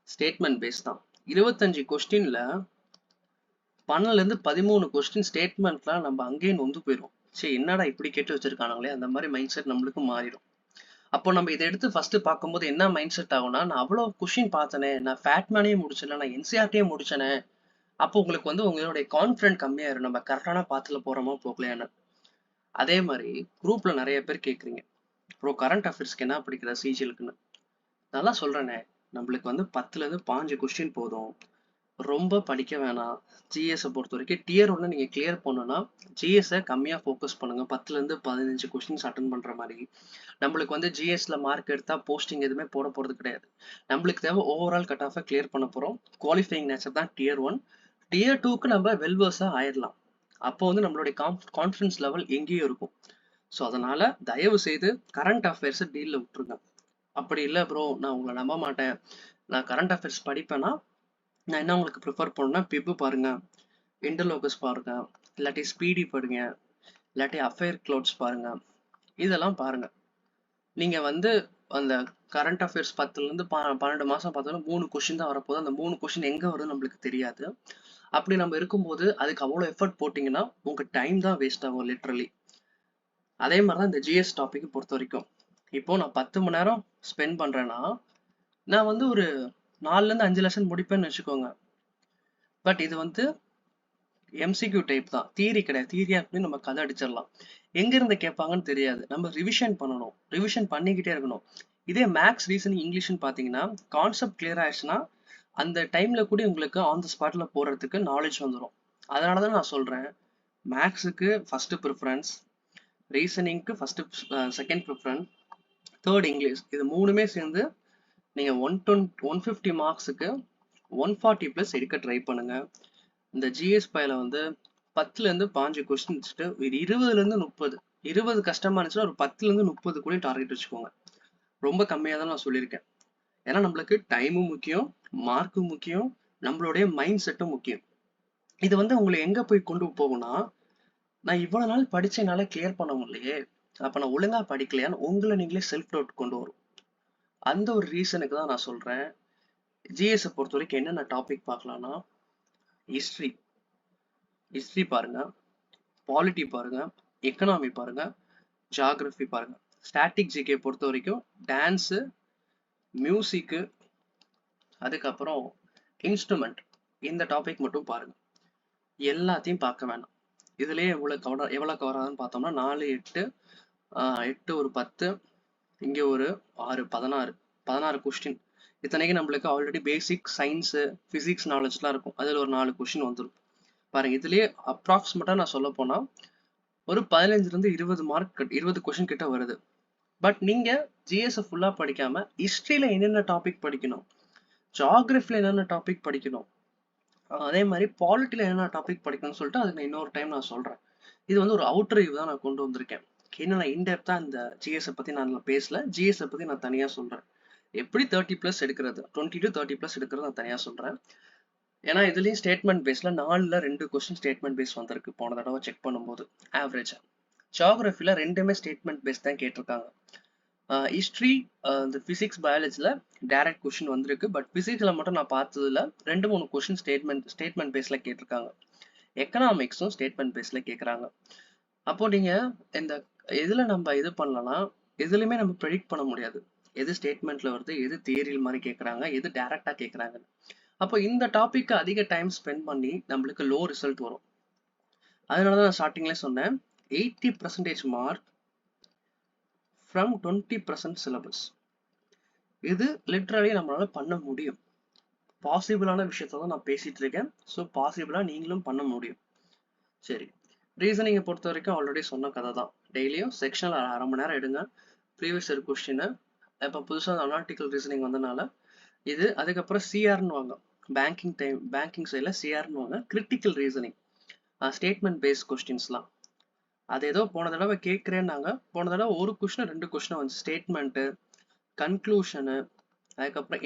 ஸ்டேட்மெண்ட் பேஸ் தான். 25 கொஸ்டின்ல 12லேருந்து 13 கொஸ்டின் ஸ்டேட்மெண்ட்லாம் நம்ம அங்கேயே நொந்து போயிடும். சரி என்னடா இப்படி கேட்டு வச்சிருக்கானுங்களே, அந்த மாதிரி மைண்ட் செட் நம்மளுக்கு மாறிடும். அப்போ நம்ம இதை எடுத்து ஃபர்ஸ்ட் பார்க்கும்போது என்ன மைண்ட் செட் ஆகும்னா, நான் அவ்வளோ கொஸ்டின் பார்த்தனே, நான் ஃபேட்மேனே முடிச்சேன், நான் என்சிஆர்டியே முடிச்சேனே. அப்போ உங்களுக்கு வந்து உங்களுடைய கான்ஃபிடன்ட் கம்மியாயிரும், நம்ம கரெக்டான பாத்துல போறோமா போகலையான்னு. அதே மாதிரி குரூப்ல நிறைய பேர் கேட்குறீங்க, ப்ரோ கரண்ட் அஃபேர்ஸ்க்கு என்ன படிக்கிற சிஜிஎலுக்குன்னு. நல்லா சொல்றேனே, நம்மளுக்கு வந்து 10லேருந்து 15 கொஸ்டின் போதும், ரொம்ப படிக்க வேணாம். ஜிஎஸை பொறுத்த வரைக்கும் டியர் 1 நீங்க கிளியர் பண்ணணும்னா ஜிஎஸை கம்மியா ஃபோக்கஸ் பண்ணுங்க. 10லேருந்து 15 கொஸ்டின்ஸ் அட்டன் பண்ற மாதிரி. நம்மளுக்கு வந்து ஜிஎஸ்ல மார்க் எடுத்தா போஸ்டிங் எதுவுமே போட போறது கிடையாது. நம்மளுக்கு தேவை ஓவரால் கட் ஆஃபை கிளியர் பண்ண போறோம். குவாலிஃபைங் நேச்சர் தான் டியர் 1. டியர் 2க்கு நம்ம வெல்வர்ஸா ஆயிடலாம். அப்போ வந்து நம்மளுடைய கான்ஃபிடன்ஸ் லெவல் எங்கேயும் இருக்கும். ஸோ அதனால தயவு செய்து கரண்ட் அஃபேர்ஸை டீல்ல விட்டுருங்க. அப்படி இல்லை ப்ரோ, நான் உங்களை நம்ப மாட்டேன், நான் கரண்ட் அஃபேர்ஸ் படிப்பேன்னா நான் என்ன உங்களுக்கு ப்ரிஃபர் பண்ணணும்னா பிப்பு பாருங்க, இன்டர்லோகஸ் பாருங்க, இல்லாட்டி ஸ்பீடி பாருங்க, இல்லாட்டி அஃபேர் க்ளவுட்ஸ் பாருங்க. இதெல்லாம் பாருங்க. நீங்க வந்து அந்த கரண்ட் அஃபேர்ஸ் 10லேருந்து 12 மாசம் பார்த்தாலும் 3 கொஸ்டின் தான் வரப்போகுது. அந்த 3 கொஸ்டின் எங்க வரும்னு நம்மளுக்கு தெரியாது. அப்படி நம்ம இருக்கும்போது அதுக்கு அவ்வளோ எஃபர்ட் போட்டிங்கன்னா உங்க டைம் தான் வேஸ்ட் ஆகும் லிட்ரலி. அதே மாதிரி தான் இந்த ஜிஎஸ் டாபிக் பொறுத்த வரைக்கும். இப்போ நான் 10 மணி நேரம் ஸ்பெண்ட் பண்றேன்னா நான் வந்து ஒரு 4லேருந்து 5 லெசன் முடிப்பேன்னு வச்சுக்கோங்க. பட் இது வந்து எம்சிக்யூ டைப் தான், தியரி கிடையாது. தியரியா அப்படின்னு நம்ம கதை அடிச்சிடலாம். எங்க இருந்து கேட்பாங்கன்னு தெரியாது, நம்ம ரிவிஷன் பண்ணணும், ரிவிஷன் பண்ணிக்கிட்டே இருக்கணும். இதே மேக்ஸ், ரீசனிங், இங்கிலீஷ்னு பார்த்தீங்கன்னா கான்செப்ட் கிளியர் ஆயிடுச்சுன்னா அந்த டைம்ல கூட உங்களுக்கு ஆன் த ஸ்பாட்ல போறதுக்கு நாலேஜ் வந்துடும். அதனால தான் நான் சொல்றேன், மேக்ஸுக்கு ஃபர்ஸ்ட் ப்ரிஃபரன்ஸ், ரீசனிங்க்கு first second preference, third English. இது மூணுமே சேர்ந்து நீங்க 150 மார்க்ஸுக்கு 140+ எடுக்க ட்ரை பண்ணுங்க. இந்த ஜிஎஸ் பையில வந்து 10லேருந்து 15 கொஸ்டின் வச்சுட்டு ஒரு 20லேருந்து 30, 20 கஷ்டமா இருந்துச்சுன்னா ஒரு 10லேருந்து 30 கூட டார்கெட் வச்சுக்கோங்க. ரொம்ப கம்மியாக தான் நான் சொல்லியிருக்கேன். ஏன்னா நம்மளுக்கு டைமும் முக்கியம், மார்க்கும் முக்கியம், நம்மளுடைய மைண்ட் செட்டும் முக்கியம். இது வந்து உங்களை எங்க போய் கொண்டு போகும்னா, நான் இவ்வளவு நாள் படிச்சனால கிளியர் பண்ண முடியலையே, அப்ப நான் ஒழுங்கா படிக்கலையான்னு உங்களை நீங்களே செல்ஃப் டவுட் கொண்டு வரும். அந்த ஒரு ரீசனுக்கு தான் நான் சொல்றேன், ஜிஎஸ் பொறுத்த வரைக்கும் என்னென்ன டாபிக் பார்க்கலாம்னா, ஹிஸ்ட்ரி பாருங்க, பாலிட்டி பாருங்க, எக்கனாமி பாருங்க, ஜியாகிரபி பாருங்க. ஸ்டாட்டிக் ஜிகே பொறுத்த வரைக்கும் டான்ஸு, மியூசிக்கு, அதுக்கப்புறம் இன்ஸ்ட்ருமெண்ட், இந்த டாபிக் மட்டும் பாருங்க. எல்லாத்தையும் பார்க்க வேணாம். இதுலயே எவ்வளவு கவர் ஆகுதுன்னு பார்த்தோம்னா 4, 8, 8 ஒரு 10, இங்க ஒரு 6, 16 கொஸ்டின். இத்தனைக்கு நம்மளுக்கு ஆல்ரெடி பேசிக் சயின்ஸ், பிசிக்ஸ் நாலேஜ்லாம் இருக்கும். அதுல ஒரு 4 கொஸ்டின் வந்துடும் பாருங்க. இதுலயே அப்ராக்சிமேட்டா நான் சொல்ல போனா ஒரு 15லேருந்து 20 மார்க் 20 கொஸ்டின் கிட்ட வருது. பட் நீங்க ஜிஎஸ் ஃபுல்லா படிக்காம ஹிஸ்டரியில என்னென்ன டாபிக் படிக்கணும், ஜியாகிரபில என்னென்ன டாபிக் படிக்கணும், அதே மாதிரி பாலிட்டில என்னென்ன டாபிக் படிக்கணும்னு சொல்லிட்டு அதுக்கு இன்னொரு டைம் நான் சொல்றேன். இது வந்து ஒரு அவுட் ரிவ்யூ தான் நான் கொண்டு வந்திருக்கேன். ஏன்னா நான் இன்டெப்தா இந்த ஜிஎஸ் பத்தி நான் பேசல, ஜிஎஸ் பத்தி நான் தனியா சொல்றேன். எப்படி 30+ எடுக்கிறது, 20 to 30+ எடுக்கிறது நான் தனியா சொல்றேன். ஏன்னா இதுலயும் ஸ்டேட்மெண்ட் பேஸ்ல 4ல 2 கொஸ்டின் ஸ்டேட்மெண்ட் பேஸ் வந்திருக்கு போன தடவை செக் பண்ணும்போது ஆவரேஜா. ஜியாகிரபில 2மே ஸ்டேட்மெண்ட் பேஸ் தான் கேட்டிருக்காங்க. ஹிஸ்ட்ரி, இந்த பிசிக்ஸ், பயாலஜில டைரக்ட் கொஸ்டின் வந்திருக்கு. பட் பிசிக்ஸ்ல மட்டும் நான் பார்த்ததுல 2-3 கொஸ்டின் ஸ்டேட்மெண்ட் பேஸ்ல கேட்டிருக்காங்க. எக்கனாமிக்ஸும் ஸ்டேட்மெண்ட் பேஸ்ல கேட்குறாங்க. அப்போ நீங்க இந்த எதுல நம்ம இது பண்ணலாம்னா, எதுலையுமே நம்ம ப்ரெடிக்ட் பண்ண முடியாது, எது ஸ்டேட்மெண்ட்ல வருது, எது தியரியில் மாதிரி கேட்குறாங்க, எது டைரக்டா கேட்குறாங்க. அப்போ இந்த டாபிக் அதிக டைம் ஸ்பெண்ட் பண்ணி நம்மளுக்கு லோ ரிசல்ட் வரும். அதனாலதான் நான் ஸ்டார்டிங்ல சொன்னேன் 80% மார்க் ஃப்ரம் 20% சிலபஸ். இது லிட்ரலி நம்மளால பண்ண முடியும். பாசிபிளான விஷயத்த தான் நான் பேசிட்டு இருக்கேன். ஸோ பாசிபிளா நீங்களும் பண்ண முடியும். சரி, ரீசனிங்கை பொறுத்த வரைக்கும் ஆல்ரெடி சொன்ன கதை தான். டெய்லியும் செக்ஷனில் 1/2 மணி நேரம் எடுங்க. ப்ரீவியஸ் இயர் கொஸ்டின், இப்போ புதுசாக அனாலிட்டிக்கல் ரீசனிங் வந்தனால இது. அதுக்கப்புறம் சிஆர்னு வாங்க, பேங்கிங் சைடில் சிஆர்னு வாங்க, கிரிட்டிக்கல் ரீசனிங், ஸ்டேட்மெண்ட் பேஸ்ட் கொஸ்டின்ஸ்லாம். அது ஏதோ போன தடவை கேட்குறேன்னாங்க, போன தடவை ஒரு கொஸ்டின் 2 கொஸ்டின் வந்து ஸ்டேட்மெண்ட்டு, கன்க்ளூஷனு, அதுக்கப்புறம்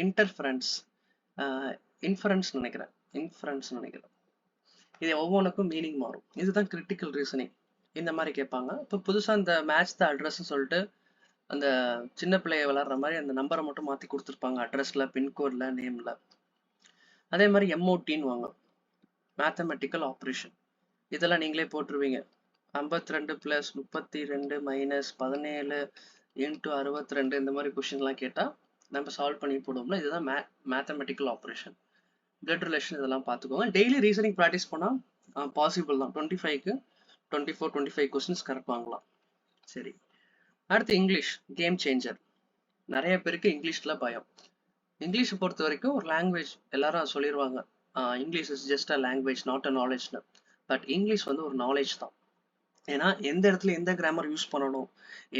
இன்ஃபரன்ஸ் நினைக்கிறேன். இது ஒவ்வொன்றுக்கும் மீனிங் மாறும். இதுதான் கிரிட்டிக்கல் ரீசனிங். இந்த மாதிரி கேட்பாங்க. இப்போ புதுசாக இந்த மேட்ச் த அட்ரஸ்ன்னு சொல்லிட்டு அந்த சின்ன பிள்ளைய விளாட்ற மாதிரி அந்த நம்பரை மட்டும் மாற்றி கொடுத்துருப்பாங்க, அட்ரஸில், பின்கோடில், நேமில். அதே மாதிரி எம்ஓடின்னு வாங்க, மேத்தமெட்டிக்கல் ஆப்ரேஷன். இதெல்லாம் நீங்களே போட்டுருவீங்க. 52 + 32 - 17 × 62 இந்த மாதிரி கொஷின்லாம் கேட்டால் நம்ம சால்வ் பண்ணி போடுவோம்ல, இதுதான் மேத்தமெட்டிக்கல் ஆப்ரேஷன். பிளட் ரிலேஷன் இதெல்லாம் பார்த்துக்கோங்க. டெய்லி ரீசனிங் ப்ராக்டிஸ் பண்ணால் பாசிபிள் தான். 25க்கு 24-25 கொஸ்டின்ஸ் கரெக்ட் வாங்கலாம். சரி, அடுத்து இங்கிலீஷ் கேம் சேஞ்சர். நிறைய பேருக்கு இங்கிலீஷில் பயம். இங்கிலீஷை பொறுத்த வரைக்கும் ஒரு லாங்குவேஜ், எல்லாரும் சொல்லிடுவாங்க English is just a language not a நாலேஜ்னு. பட் இங்கிலீஷ் வந்து ஒரு நாலேஜ் தான். ஏன்னா எந்த இடத்துல எந்த கிராமர் யூஸ் பண்ணணும்,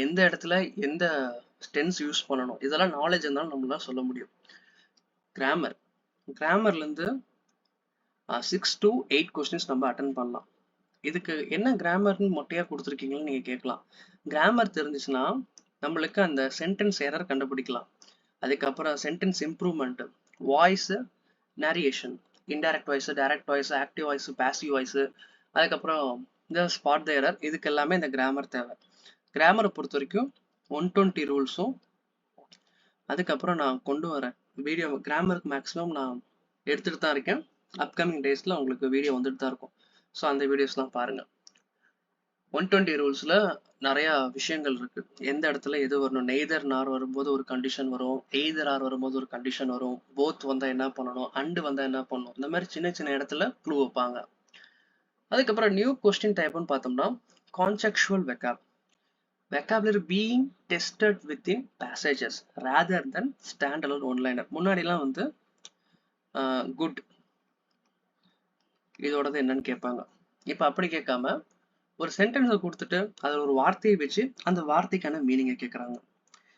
எந்த இடத்துல எந்த டென்ஸ் யூஸ் பண்ணணும், இதெல்லாம் நாலேஜ் இருந்தாலும் நம்மளால சொல்ல முடியும். கிராமர்லேருந்து 6 to 8 கொஸ்டின்ஸ் நம்ம அட்டன் பண்ணலாம். இதுக்கு என்ன கிராமர்னு மொட்டையாக கொடுத்துருக்கீங்கன்னு நீங்கள் கேட்கலாம். கிராமர் தெரிஞ்சிச்சுன்னா நம்மளுக்கு அந்த சென்டென்ஸ் எரர் கண்டுபிடிக்கலாம். அதுக்கப்புறம் sentence improvement, voice, narration, indirect voice, direct voice, active voice, passive voice, அதுக்கப்புறம் இந்த ஸ்பாட் த எரர், இதுக்கு எல்லாமே இந்த கிராமர் தேவை. கிராமரை பொறுத்த வரைக்கும் 120 ரூல்ஸும், அதுக்கப்புறம் நான் கொண்டு வரேன் வீடியோ. கிராமருக்கு மேக்ஸிமம் நான் எடுத்துகிட்டு தான் இருக்கேன். அப்கமிங் டேஸில் உங்களுக்கு வீடியோ வந்துட்டு தான் இருக்கும். ஸோ அந்த வீடியோஸ்லாம் பாருங்கள். 120 ரூல்ஸில் நிறையா விஷயங்கள் இருக்குது. எந்த இடத்துல எது வரணும், நெய்தர் நார் வரும்போது ஒரு கண்டிஷன் வரும், எய்தர் ஆர் வரும்போது ஒரு கண்டிஷன் வரும், போத் வந்தால் என்ன பண்ணணும், அண்டு வந்தால் என்ன பண்ணணும், இந்த மாதிரி சின்ன சின்ன இடத்துல க்ளூ வைப்பாங்க. அதுக்கப்புறம் நியூ கொஸ்டின் டைப்னு பார்த்தோம்னா conceptual vocab. Vocabulary being tested within passages rather than standalone one liner. முன்னாடிலாம் வந்து குட் இதோடது என்னன்னு கேட்பாங்க. இப்போ அப்படி கேட்காம ஒரு சென்டென்ஸை கொடுத்துட்டு அதில் ஒரு வார்த்தையை வச்சு அந்த வார்த்தைக்கான மீனிங்கை கேட்குறாங்க.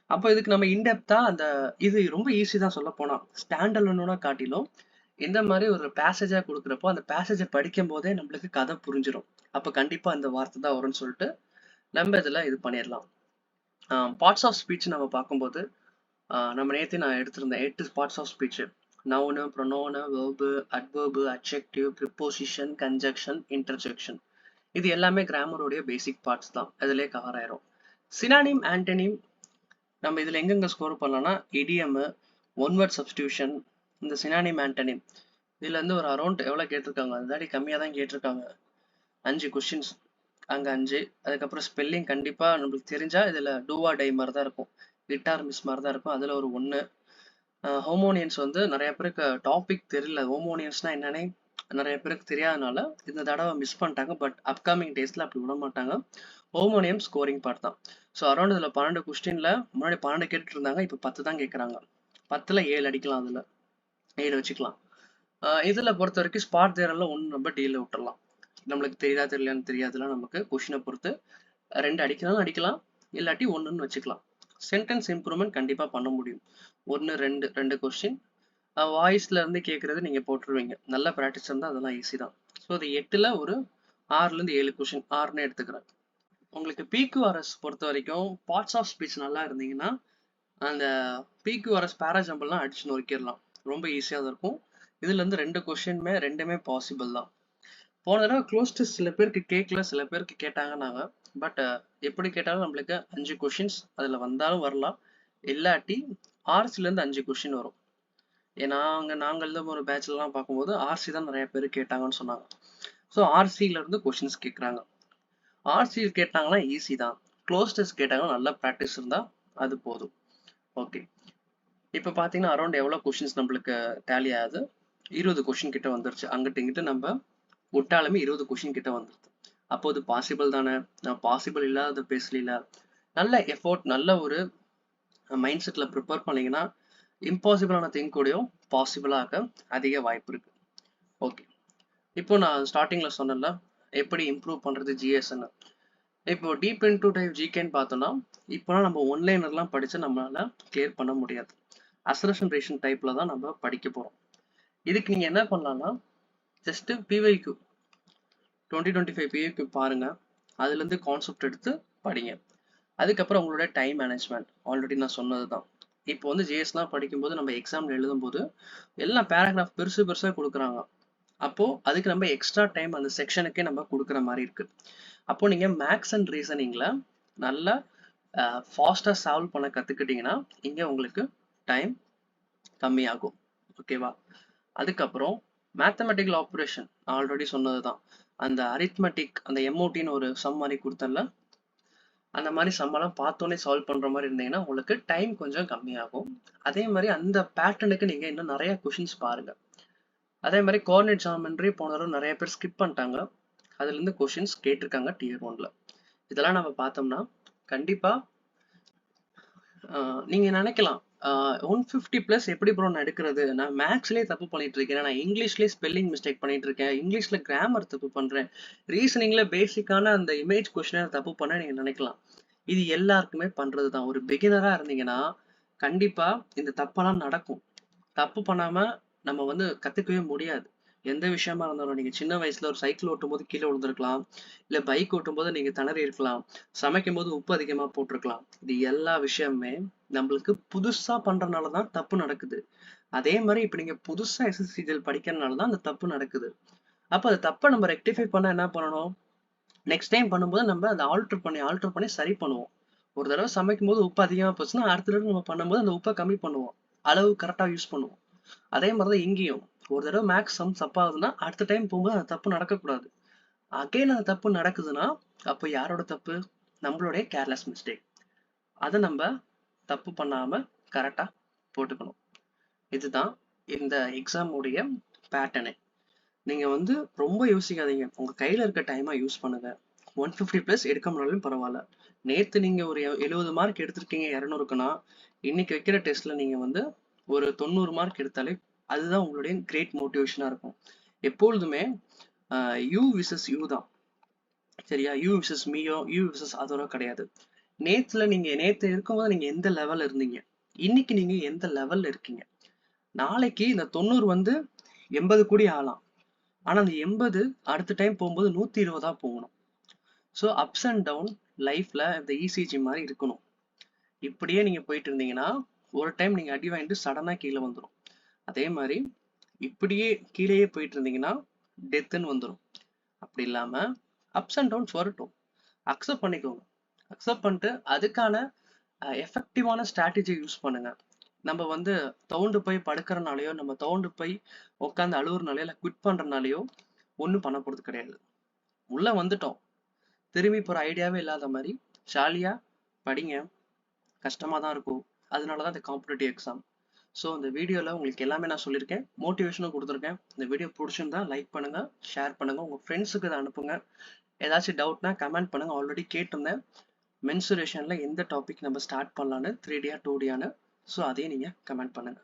அப்போ இதுக்கு நம்ம இன்டெப்த்தாக அந்த இது ரொம்ப ஈஸி தான் சொல்ல போனால். ஸ்டாண்டலோனோட காட்டிலும் இந்த மாதிரி ஒரு பேசேஜாக கொடுக்குறப்போ அந்த பேசேஜை படிக்கும் போதே நம்மளுக்கு கதை புரிஞ்சிடும். அப்போ கண்டிப்பாக அந்த வார்த்தை தான் வரும்னு சொல்லிட்டு நம்ம இதில் இது பண்ணிடலாம். பார்ட்ஸ் ஆஃப் ஸ்பீச் நம்ம பார்க்கும்போது நம்ம நேற்று நான் எடுத்திருந்தேன் 8 parts of speech. Noun, pronoun, verb, adverb, adjective, preposition, conjunction, interjection. இது எல்லாமே கிராமருடைய பேசிக் பார்ட்ஸ் தான், அதிலே கவர் ஆயிரும். சினானிம், ஆன்டனிம் நம்ம இதில் எங்கெங்க ஸ்கோர் பண்ணலாம்னா இடியம், ஒன் வேர்ட் சப்ஸ்டியூஷன், இந்த சினானிம், ஆன்டனிம் இதில் வந்து ஒரு அரௌண்ட் எவ்வளோ கேட்டிருக்காங்க, அதுதாடி கம்மியாக தான் கேட்டிருக்காங்க. 5 கொஸ்டின்ஸ், அங்கே 5. அதுக்கப்புறம் ஸ்பெல்லிங் கண்டிப்பாக நம்மளுக்கு தெரிஞ்சால் இதில் டூவா டை மாதிரி தான் இருக்கும், கிட்டார் மிஸ் மாதிரி தான் இருக்கும், அதில் ஒரு 1. ஹோமோனியன்ஸ் வந்து நிறைய பேருக்கு டாபிக் தெரியல, ஹோமோனியன்ஸ்னால் என்னன்னே நிறைய பேருக்கு தெரியாதனால இந்த தடவை மிஸ் பண்ணிட்டாங்க. பட் அப்கமிங் டேஸில் அப்படி விட மாட்டாங்க. ஹோமோனியம் ஸ்கோரிங் பார்ட் தான். ஸோ அரௌண்ட் இதில் 12 கொஸ்டினில் முன்னாடி 12 கேட்டுட்டு இருந்தாங்க, இப்போ 10 தான் கேட்குறாங்க. 10ல் 7 அடிக்கலாம், அதில் 7 வச்சுக்கலாம். இதில் பொறுத்த வரைக்கும் ஸ்பாட் தேரில் 1 நம்ம டீலில் விட்டுறலாம். நம்மளுக்கு தெரியாதா தெரியலான்னு தெரியாதுலாம், நமக்கு கொஷினை பொறுத்து 2 அடிக்கலாம், அடிக்கலாம், இல்லாட்டி 1ன்னு வச்சுக்கலாம். சென்டென்ஸ் இம்ப்ரூவ்மெண்ட் கண்டிப்பாக பண்ண முடியும். 1, 2 கொஸ்டின் வாய்ஸ்ல இருந்து கேட்கறது நீங்கள் போட்டுருவீங்க. நல்ல ப்ராக்டிஸ் இருந்தால் அதெல்லாம் ஈஸி தான். ஸோ அது 8ல் ஒரு 6லேருந்து 7 கொஸ்டின், 6ன்னு எடுத்துக்கிறேன். உங்களுக்கு PQRS பொறுத்த வரைக்கும் பார்ட்ஸ் ஆஃப் ஸ்பீச் நல்லா இருந்தீங்கன்னா அந்த PQRS பேராஜம்பிள்லாம் அடிச்சு நொறுக்கிடலாம், ரொம்ப ஈஸியாக தான் இருக்கும். இதுலேருந்து 2 கொஸ்டினுமே ரெண்டுமே பாசிபிள் தான். போன தடவை க்ளோஸ் டெஸ்ட் சில பேருக்கு கேட்கல, சில பேருக்கு கேட்டாங்கன்னாங்க. பட் எப்படி கேட்டாலும் நம்மளுக்கு 5 கொஷின்ஸ் அதில் வந்தாலும் வரலாம், இல்லாட்டி ஆர்சிலேருந்து 5 கொஷின் வரும். ஏன்னா நாங்கள் எழுத ஒரு பேட்ச்லாம் பார்க்கும்போது ஆர்சி தான் நிறைய பேர் கேட்டாங்கன்னு சொன்னாங்க. ஸோ ஆர்சியிலேருந்து கொஷின்ஸ் கேட்குறாங்க. ஆர்சியில் கேட்டாங்கன்னா ஈஸி தான், க்ளோஸ் டெஸ்ட் கேட்டாங்கன்னா நல்ல ப்ராக்டிஸ் இருந்தால் அது போதும். ஓகே, இப்போ பார்த்தீங்கன்னா அரௌண்ட் எவ்வளோ கொஷின்ஸ் நம்மளுக்கு டேலி ஆகுது, 20 கொஷின் கிட்ட வந்துருச்சு. அங்கிட்ட இங்கிட்ட நம்ம விட்டாலுமே 20 கொஷின் கிட்ட வந்துருது. அப்போ அது பாசிபிள் தானே, நான் பாசிபிள் இல்லாத பேசல. நல்ல எஃபோர்ட், நல்ல ஒரு மைண்ட் செட்டில் ப்ரிப்பேர் பண்ணிங்கன்னா இம்பாசிபிளான திங் கூடயும் பாசிபிளாக அதிக வாய்ப்பு இருக்கு. ஓகே, இப்போ நான் ஸ்டார்டிங்கில் சொன்னேன்ல எப்படி இம்ப்ரூவ் பண்ணுறது ஜிஎஸ்ன்னு. இப்போ டீப் இன்டூ டைப் ஜிகேன்னு பார்த்தோம்னா இப்போலாம் நம்ம ஒன்லைனர்லாம் படித்து நம்மளால கிளியர் பண்ண முடியாது. அசரேஷன் ரேஷன் டைப்பில் தான் நம்ம படிக்க போகிறோம். இதுக்கு நீங்கள் என்ன பண்ணலாம்னா ஜஸ்ட்டு பிவைக்யூ 2025 பிவைக்யூ பாருங்கள், அதுலேருந்து கான்செப்ட் எடுத்து படிங்க. அதுக்கப்புறம் உங்களுடைய டைம் மேனேஜ்மெண்ட் ஆல்ரெடி நான் சொன்னது தான். இப்போ வந்து ஜிஎஸ்லாம் படிக்கும்போது நம்ம எக்ஸாமில் எழுதும்போது எல்லாம் பேராகிராஃப் பெருசாக கொடுக்குறாங்க. அப்போது அதுக்கு நம்ம எக்ஸ்ட்ரா டைம் அந்த செக்ஷனுக்கே நம்ம கொடுக்குற மாதிரி இருக்குது. அப்போ நீங்க மேக்ஸ் அண்ட் ரீசனிங்ல நல்லா ஃபாஸ்டா சால்வ் பண்ண கத்துக்கிட்டீங்கன்னா இங்க உங்களுக்கு டைம் கம்மியாகும். ஓகேவா? அதுக்கப்புறம் மேத்தமெட்டிக்கல் ஆப்ரேஷன் ஆல்ரெடி சொன்னதுதான். அந்த அரித்மெட்டிக் அந்த எம்ஓடின்னு ஒரு சம் மாதிரி கொடுத்தல, அந்த மாதிரி சம்மெல்லாம் பார்த்தோன்னே சால்வ் பண்ற மாதிரி இருந்தீங்கன்னா உங்களுக்கு டைம் கொஞ்சம் கம்மியாகும். அதே மாதிரி அந்த பேட்டர்னுக்கு நீங்க இன்னும் நிறைய கொஷின்ஸ் பாருங்க. அதே மாதிரி கோஆர்டினேட் ஜாமெட்ரி போன தடவை நிறைய பேர் ஸ்கிப் பண்ணிட்டாங்க. அதுல இருந்து கொஷின்ஸ் கேட்டிருக்காங்க டியர் 1ல. இதெல்லாம் நம்ம பார்த்தோம்னா கண்டிப்பா நீங்க நினைக்கலாம் 150 பிளஸ் எப்படி ப்ரோ நான் எடுக்கிறது, நான் மேக்ஸ்லயே தப்பு பண்ணிட்டு இருக்கேன், நான் இங்கிலீஷ்லயே ஸ்பெல்லிங் மிஸ்டேக் பண்ணிட்டு இருக்கேன், இங்கிலீஷ்ல கிராமர் தப்பு பண்றேன், ரீசனிங்ல பேசிக்கான அந்த இமேஜ் கொஸ்டினை தப்பு பண்ண நீங்க நினைக்கலாம். இது எல்லாருக்குமே பண்றதுதான். ஒரு பிகினரா இருந்தீங்கன்னா கண்டிப்பா இந்த தப்பெல்லாம் நடக்கும். தப்பு பண்ணாம நம்ம வந்து கத்துக்கவே முடியாது. எந்த விஷயமா இருந்தாலும் நீங்க சின்ன வயசுல ஒரு சைக்கிள் ஓட்டும் போது கீழே விழுந்திருக்கலாம், இல்ல பைக் ஓட்டும் போது நீங்க திணறி இருக்கலாம், சமைக்கும் போது உப்பு அதிகமா போட்டிருக்கலாம். இது எல்லா விஷயமுமே நம்மளுக்கு புதுசா பண்றதுனாலதான் தப்பு நடக்குது. அதே மாதிரி இப்ப நீங்க புதுசா எஸ்எஸ்சிஜிஎல் படிக்கிறதுனாலதான் அந்த தப்பு நடக்குது. அப்ப அந்த தப்பை நம்ம ரெக்டிஃபை பண்ண என்ன பண்ணணும்? நெக்ஸ்ட் டைம் பண்ணும்போது நம்ம அதை ஆல்டர் பண்ணி சரி பண்ணுவோம். ஒரு தடவை சமைக்கும் போது உப்பு அதிகமா போச்சுன்னா அடுத்த தடவை நம்ம பண்ணும்போது அந்த உப்பை கம்மி பண்ணுவோம், அளவு கரெக்டா யூஸ் பண்ணுவோம். அதே மாதிரிதான் இங்கேயும் ஒரு தடவை மேக்ஸ் சம் தப்பாகுதுன்னா அடுத்த டைம் போகும்போது அந்த தப்பு நடக்கக்கூடாது. அகைன் அந்த தப்பு நடக்குதுன்னா அப்போ யாரோட தப்பு? நம்மளுடைய கேர்லெஸ் மிஸ்டேக். அதை நம்ம தப்பு பண்ணாம கரெக்டா போட்டுக்கணும். இதுதான் இந்த எக்ஸாம் உடைய பேட்டர்னு. நீங்க வந்து ரொம்ப யோசிக்காதீங்க, உங்க கையில இருக்க டைமா யூஸ் பண்ணுங்க. 150 பிளஸ் எடுக்க முடியாலும் பரவாயில்ல. நேத்து நீங்க ஒரு 70 மார்க் எடுத்திருக்கீங்க 200க்குன்னா இன்னைக்கு வைக்கிற டெஸ்ட்ல நீங்க வந்து ஒரு 90 மார்க் எடுத்தாலே அதுதான் உங்களுடைய கிரேட் மோட்டிவேஷனா இருக்கும். எப்பொழுதுமே யூ விசஸ் யூ தான். சரியா? யூ விசஸ் மீயோ யூ விசஸ் அதோட கிடையாது. நேத்து இருக்கும்போது நீங்க எந்த லெவல் இருந்தீங்க, இன்னைக்கு நீங்க எந்த லெவல்ல இருக்கீங்க. நாளைக்கு இந்த 90 வந்து 80 கூடி ஆகலாம். ஆனா அந்த 80 அடுத்த டைம் போகும்போது 120 போகணும். ஸோ அப்ஸ் அண்ட் டவுன் லைஃப்ல இந்த இசிஜி மாதிரி இருக்கணும். இப்படியே நீங்க போயிட்டு இருந்தீங்கன்னா ஒரு டைம் நீங்க அடி வாங்கிட்டு சடனா கீழே வந்துடும். அதே மாதிரி இப்படியே கீழேயே போயிட்டு இருந்தீங்கன்னா டெத்துன்னு வந்துடும். அப்படி இல்லாம அப்ஸ் அண்ட் டவுன்ஸ் வரட்டும், அக்செப்ட் பண்ணிக்கோங்க. அக்செப்ட் பண்ணிட்டு அதுக்கான எஃபெக்டிவான ஸ்ட்ராட்டஜி யூஸ் பண்ணுங்க. நம்ம வந்து தோண்டு போய் படுக்கிறனாலயோ, நம்ம தோண்டு போய் உட்காந்து அழுவுறனாலயோ, இல்லை குவிட் பண்றதுனாலயோ ஒன்றும் பண்ண போறது கிடையாது. உள்ள வந்துட்டோம், திரும்பி போற ஐடியாவே இல்லாத மாதிரி ஜாலியா படிங்க. கஷ்டமா தான் இருக்கும், அதனாலதான் இந்த காம்படிட்டிவ் எக்ஸாம். ஸோ இந்த வீடியோவில் உங்களுக்கு எல்லாமே நான் சொல்லியிருக்கேன், மோட்டிவேஷனும் கொடுத்துருக்கேன். இந்த வீடியோ பிடிச்சிருந்தா லைக் பண்ணுங்க, ஷேர் பண்ணுங்க, உங்க ஃப்ரெண்ட்ஸுக்கு இதை அனுப்புங்க. ஏதாச்சும் டவுட்னா கமெண்ட் பண்ணுங்க. ஆல்ரெடி கேட்டிருந்தேன் மென்சுரேஷன்ல எந்த டாபிக் நம்ம ஸ்டார்ட் பண்ணலான்னு, 3D 2D. ஸோ அதையும் நீங்க கமெண்ட் பண்ணுங்க.